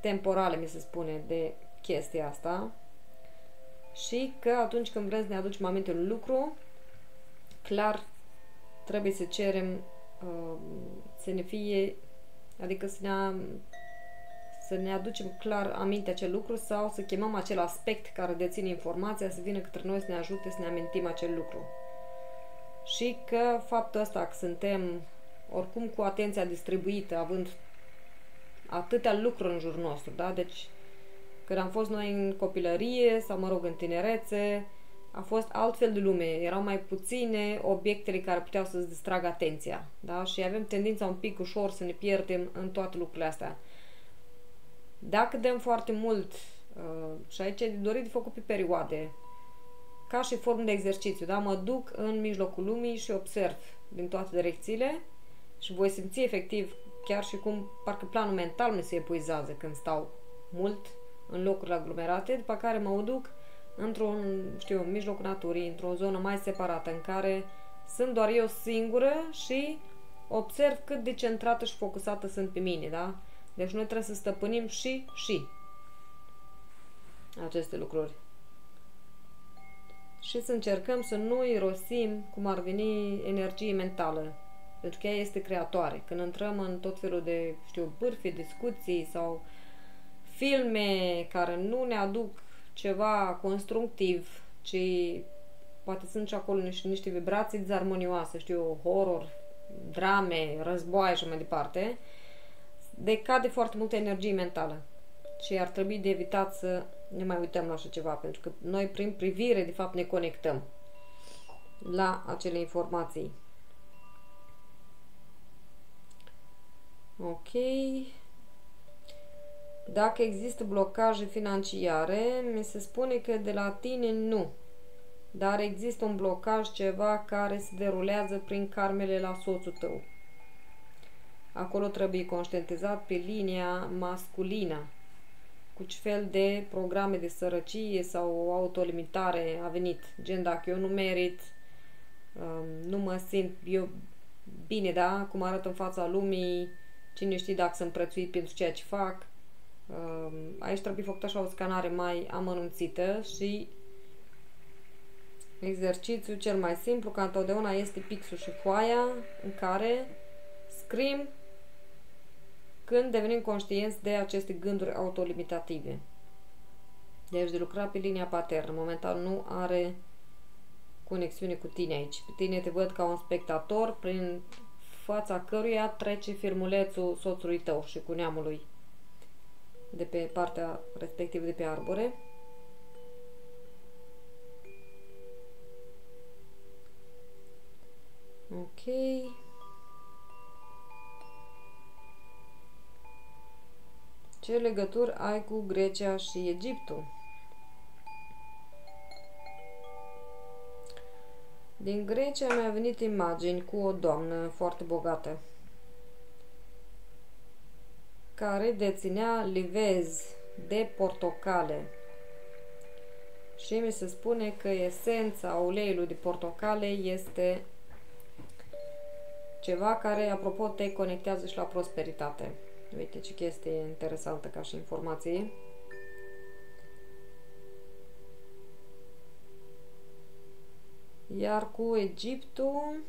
temporale, mi se spune, de chestia asta. Și că atunci când vrem să ne aducem aminte un lucru, clar trebuie să cerem să ne fie, adică să ne aducem clar aminte acel lucru sau să chemăm acel aspect care deține informația să vină către noi să ne ajute să ne amintim acel lucru. Și că faptul ăsta că suntem oricum cu atenția distribuită, având atâtea lucruri în jurul nostru, da? Deci când am fost noi în copilărie sau, mă rog, în tinerețe, a fost altfel de lume. Erau mai puține obiectele care puteau să-ți distragă atenția, da? Și avem tendința un pic ușor să ne pierdem în toate lucrurile astea. Dacă dăm foarte mult, și aici e de dorit de făcut pe perioade, ca și formă de exercițiu, da? Mă duc în mijlocul lumii și observ din toate direcțiile și voi simți efectiv chiar și cum parcă planul mental mi se epuizează când stau mult în locuri aglomerate, după care mă duc într-un, în mijlocul naturii, într-o zonă mai separată, în care sunt doar eu singură și observ cât de centrată și focusată sunt pe mine, da? Deci noi trebuie să stăpânim și aceste lucruri. Și să încercăm să nu irosim cum ar veni energie mentală. Pentru că ea este creatoare. Când intrăm în tot felul de, bârfe, discuții sau filme care nu ne aduc ceva constructiv, ci poate sunt și acolo niște vibrații dezarmonioase, horror, drame, războaie și mai departe, decade foarte multă energie mentală. Și ar trebui de evitat să ne mai uităm la așa ceva, pentru că noi prin privire de fapt ne conectăm la acele informații. Ok. Dacă există blocaje financiare, mi se spune că de la tine nu. Dar există un blocaj, ceva care se derulează prin karmele la soțul tău. Acolo trebuie conștientizat pe linia masculină. Cu ce fel de programe de sărăcie sau autolimitare a venit. Gen, dacă eu nu merit, nu mă simt eu bine, da? Cum arăt în fața lumii, cine știe dacă sunt prețuit pentru ceea ce fac. Aici trebuie făcut așa o scanare mai amănunțită și exercițiul cel mai simplu, ca întotdeauna, este pixul și foaia în care scriem când devenim conștienți de aceste gânduri autolimitative. Deci de lucra pe linia paternă. Momentan nu are conexiune cu tine aici. Pe tine te văd ca un spectator prin fața căruia trece firmulețul soțului tău și cu neamului de pe partea respectivă de pe arbore. Ok. Ce legături ai cu Grecia și Egiptul? Din Grecia mi-a venit imagini cu o doamnă foarte bogată care deținea livezi de portocale și mi se spune că esența uleiului de portocale este ceva care, apropo, te conectează și la prosperitate. Uite ce chestie interesantă ca și informație. Iar cu Egiptul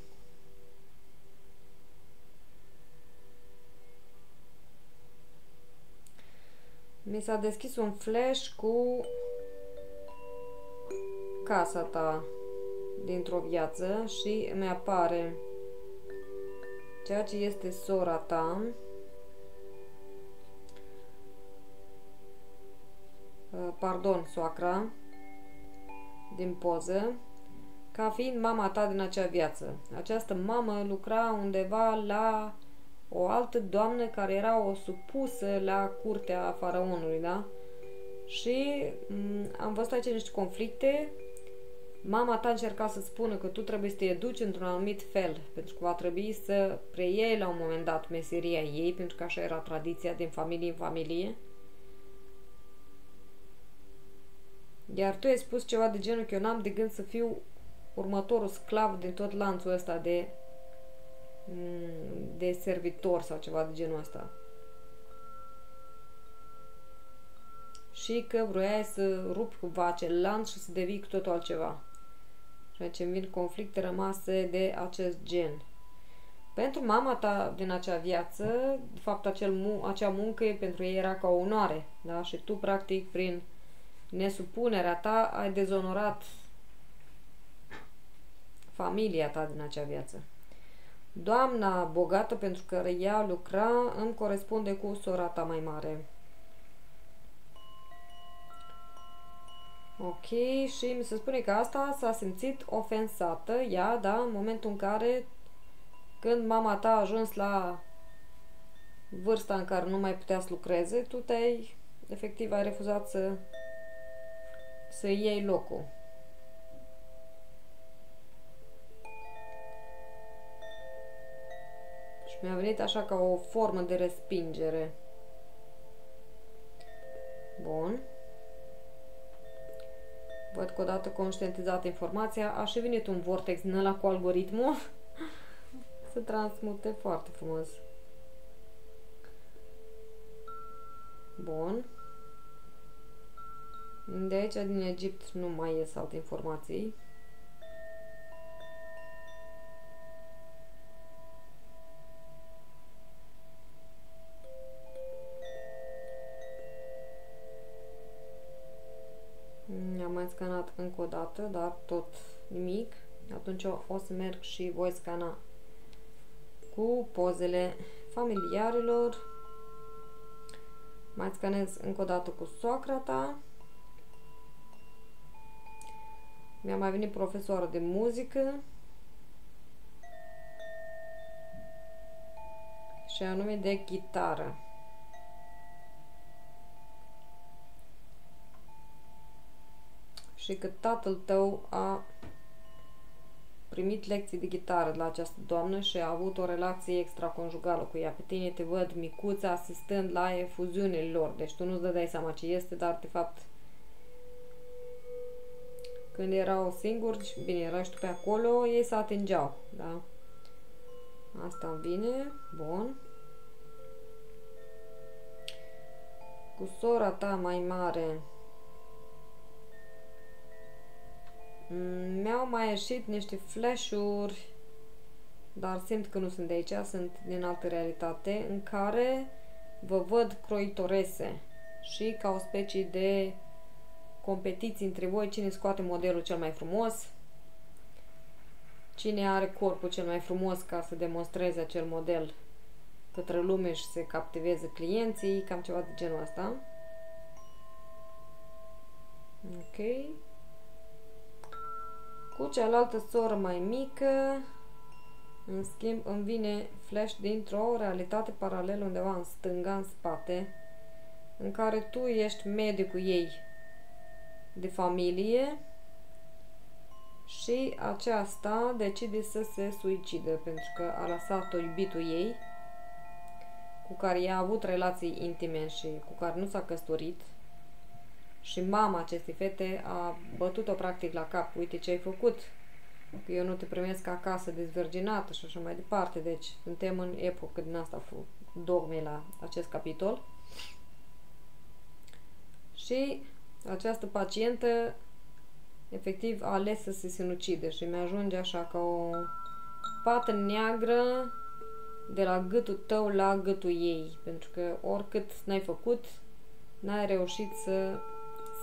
mi s-a deschis un flash cu casa ta dintr-o viață și îmi apare ceea ce este sora ta, pardon, soacra, din poză, ca fiind mama ta din acea viață. Această mamă lucra undeva la o altă doamnă care era o supusă la curtea faraonului, da? Și am văzut aici niște conflicte. Mama ta încerca să spună că tu trebuie să te educi într-un anumit fel, pentru că va trebui să preiei la un moment dat meseria ei, pentru că așa era tradiția din familie în familie. Iar tu ai spus ceva de genul că eu n-am de gând să fiu următorul sclav din tot lanțul ăsta de de servitor sau ceva de genul ăsta. Și că vroiai să rupi cumva acel lanț și să devii cu totul altceva. Și aici îmi vin conflicte rămase de acest gen. Pentru mama ta din acea viață, de fapt acea muncă pentru ei era ca o onoare. Da? Și tu, practic, prin nesupunerea ta, ai dezonorat familia ta din acea viață. Doamna bogată pentru care ea lucra îmi corespunde cu sora ta mai mare. Ok, și mi se spune că asta s-a simțit ofensată, ea, da, în momentul în care, când mama ta a ajuns la vârsta în care nu mai putea să lucreze, tu efectiv, ai refuzat să iei locul. Și mi-a venit așa ca o formă de respingere. Bun. Văd că odată conștientizată informația, a și venit un vortex din ăla cu algoritmul să transmute foarte frumos. Bun. De aici, din Egipt, nu mai ies alte informații. Am mai scanat încă o dată, dar tot nimic. Atunci o să merg și voi scana cu pozele familiarilor. Mai scanez încă o dată cu soacra ta. Mi-a mai venit profesoră de muzică. Și anume de chitară. Și că tatăl tău a primit lecții de chitară de la această doamnă și a avut o relație extraconjugală cu ea. Pe tine te văd micuță asistând la efuziunile lor. Deci tu nu-ți dădeai seama ce este, dar de fapt când erau singuri, bine, erai și tu pe acolo, ei se atingeau. Da? Asta îmi vine. Bun. Cu sora ta mai mare mi-au mai ieșit niște flash-uri, dar simt că nu sunt de aici, sunt din altă realitate, în care vă văd croitorese și ca o specie de competiții între voi, cine scoate modelul cel mai frumos, cine are corpul cel mai frumos ca să demonstreze acel model către lume și să captiveze clienții, cam ceva de genul ăsta. Ok. Cu cealaltă soră mai mică, în schimb, îmi vine flash dintr-o realitate paralelă undeva în stânga, în spate, în care tu ești medicul ei de familie și aceasta decide să se suicide pentru că a lăsat-o iubitul ei, cu care ea a avut relații intime și cu care nu s-a căsătorit. Și mama acestei fete a bătut-o practic la cap. Uite ce ai făcut, că eu nu te primesc acasă dezvirginată și așa mai departe. Deci suntem în epocă din asta cu dogme la acest capitol. Și această pacientă efectiv a ales să se sinucide și mi-ajunge așa ca o pată neagră de la gâtul tău la gâtul ei. Pentru că oricât n-ai făcut, n-ai reușit să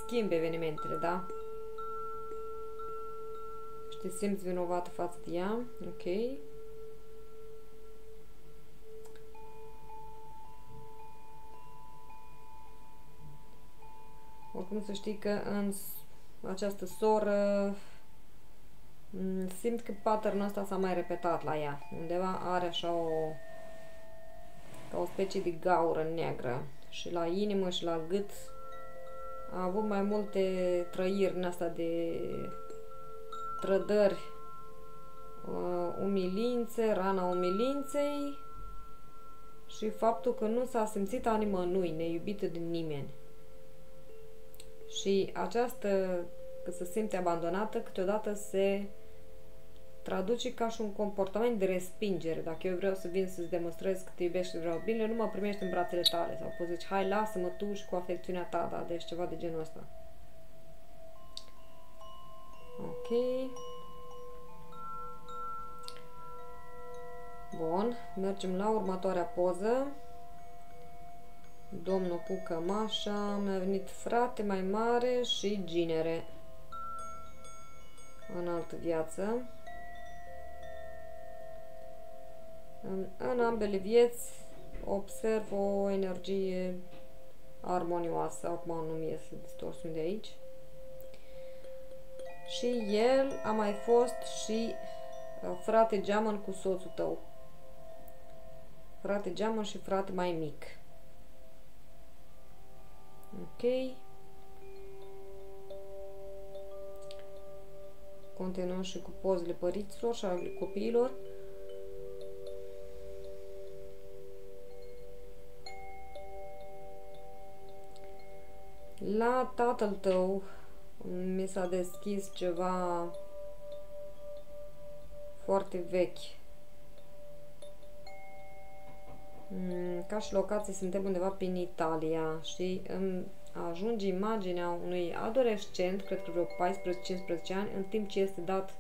schimbi evenimentele, da? Și te simți vinovată față de ea. Ok. Oricum să știi că în această soră simt că pattern-ul ăsta s-a mai repetat la ea. Undeva are așa ca o specie de gaură neagră. Și la inimă și la gât a avut mai multe trăiri în asta de trădări, umilințe, rana umilinței și faptul că nu s-a simțit a nimănui, neiubită de nimeni. Și această, că se simte abandonată, câteodată se traduce ca și un comportament de respingere. Dacă eu vreau să vin să-ți demonstrez că te iubești și vreau bine, nu mă primești în brațele tale. Sau poți zici, hai, lasă-mă tu și cu afecțiunea ta, da? Deci ceva de genul ăsta. Ok. Bun, mergem la următoarea poză. Domnul cu cămașa, mi-a venit frate mai mare și ginere. În altă viață. În ambele vieți observ o energie armonioasă. Acum nu mi iese distorsiuni de aici. Și el a mai fost și frate geamăn cu soțul tău. Frate geamăn și frate mai mic. Ok. Continuăm și cu pozele părinților și ale copiilor. La tatăl tău mi s-a deschis ceva foarte vechi. Ca și locație suntem undeva prin Italia și îmi ajunge imaginea unui adolescent, cred că vreo 14-15 ani, în timp ce este dat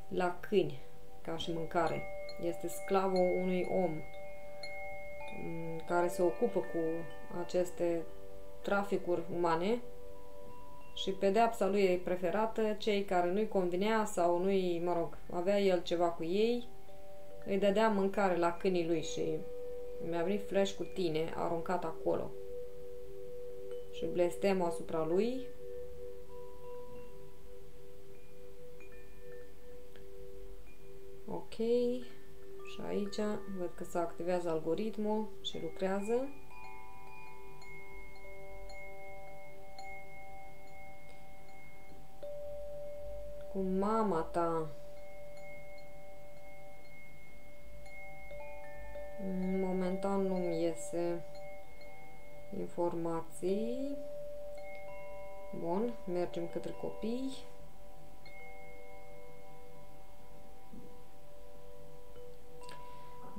la câini ca și mâncare. Este sclavul unui om care se ocupă cu aceste traficuri umane și pedeapsa lui preferată, cei care nu-i convenea sau nu-i, mă rog, avea el ceva cu ei, îi dădea mâncare la câinii lui și mi-a venit flash cu tine aruncat acolo. Și blestemul asupra lui. Ok. Și aici văd că se activează algoritmul și lucrează. Cu mama ta. Momentan nu-mi iese informații. Bun, mergem către copii.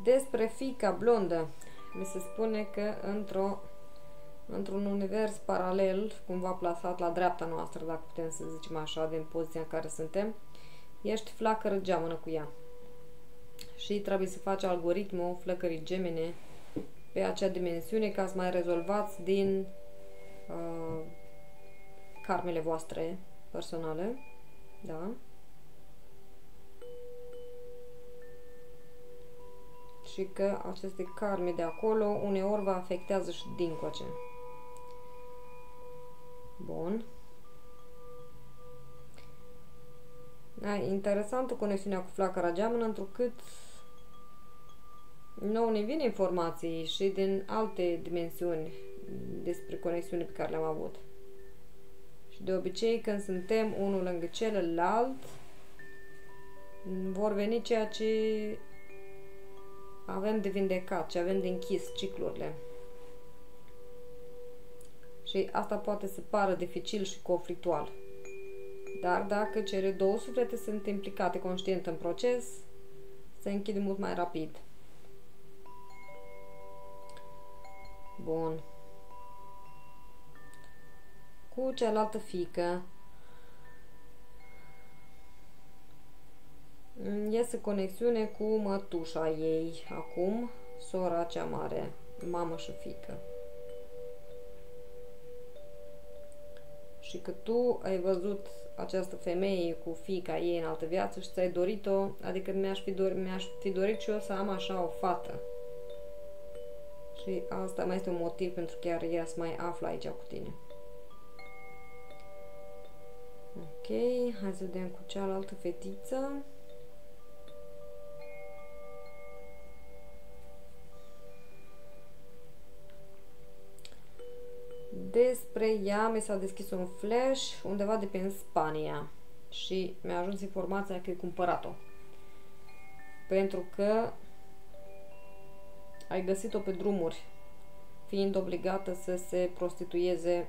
Despre fiica blondă, mi se spune că într-un univers paralel, cumva plasat la dreapta noastră, dacă putem să zicem așa, din poziția în care suntem, ești flacără geamănă cu ea. Și trebuie să faci algoritmul flăcării gemene pe acea dimensiune ca să mai rezolvați din karmele voastre personale. Da? Și că aceste karme de acolo uneori vă afectează și dincoace. Bun. Da, interesantă conexiunea cu flacăra geamănă, întrucât nouă ne vin informații și din alte dimensiuni despre conexiuni pe care le-am avut. Și de obicei, când suntem unul lângă celălalt, vor veni ceea ce avem de vindecat, ce avem de închis, ciclurile. Și asta poate să pară dificil și conflictual. Dar dacă cele două suflete sunt implicate conștient în proces, se închide mult mai rapid. Bun. Cu cealaltă fiică iese conexiune cu mătușa ei acum, sora cea mare, mamă și fiică. Și că tu ai văzut această femeie cu fiica ei în altă viață și ți-ai dorit-o, adică mi-aș fi dorit și eu să am așa o fată. Și asta mai este un motiv pentru care ea să mai află aici cu tine. Ok, hai să vedem cu cealaltă fetiță. Despre ea mi s-a deschis un flash undeva de pe Spania și mi-a ajuns informația că ai cumpărat-o. Pentru că ai găsit-o pe drumuri, fiind obligată să se prostitueze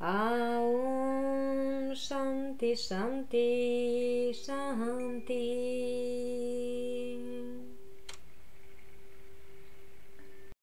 Aum Shanti Shanti Shanti.